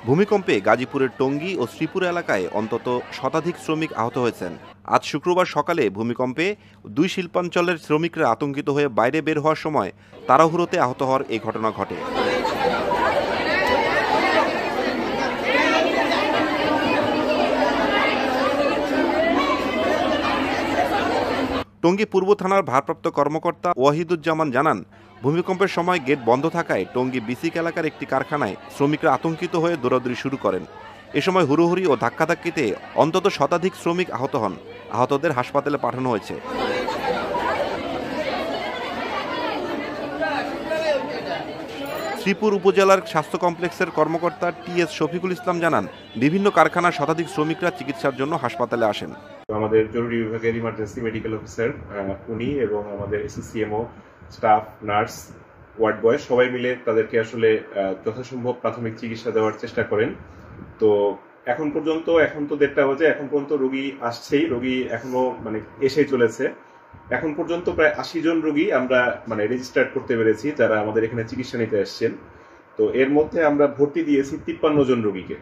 ভূমিকম্পে গাজীপুরের টঙ্গী ও শ্রীপুর এলাকায় অন্তত শতাধিক শ্রমিক আহত হয়েছেন। আজ শুক্রবার সকালে ভূমিকম্পে দুই শিল্পাঞ্চলের শ্রমিকরা আতঙ্কিত হয়ে বাইরে বের হওয়ার সময় তাড়াহুড়োতে আহত হওয়ার এই ঘটনা ঘটে। টঙ্গী পূর্ব থানার ভারপ্রাপ্ত কর্মকর্তা ওয়াহিদুজ্জামান জানান, ভূমিকম্পের সময় গেট বন্ধ থাকায় টঙ্গী বিসিক এলাকার একটি কারখানায় শ্রমিকরা আতঙ্কিত হয়ে দৌড়াদৌড়ি শুরু করেন। এ সময় হুড়োহুড়ি ও ধাক্কাধাক্কিতে অন্তত শতাধিক শ্রমিক আহত হন। আহতদের হাসপাতালে পাঠানো হয়েছে। শ্রীপুর উপজেলার স্বাস্থ্য কমপ্লেক্সের কর্মকর্তা টি.এস. শফিকুল ইসলাম জানান, বিভিন্ন কারখানার শতাধিক শ্রমিকরা চিকিৎসার জন্য হাসপাতালে আসেন। আমাদের জরুরি বিভাগের ইমার্জেন্সি মেডিকেল অফিসার উনি এবং আমাদের এসিসিএমও স্টাফ, নার্স, ওয়ার্ড বয় সবাই মিলে তাদেরকে আসলে যথাসম্ভব প্রাথমিক চিকিৎসা দেওয়ার চেষ্টা করেন। তো এখন পর্যন্ত, এখন তো 1:30 বাজে, এখন পর্যন্ত রোগী আসছেই, রোগী এখনো এসেই চলেছে। এখন পর্যন্ত প্রায় 80 জন রোগী আমরা রেজিস্টার করতে পেরেছি যারা আমাদের এখানে চিকিৎসা নিতে আসছেন। তো এর মধ্যে আমরা ভর্তি দিয়েছি 53 জন রোগীকে।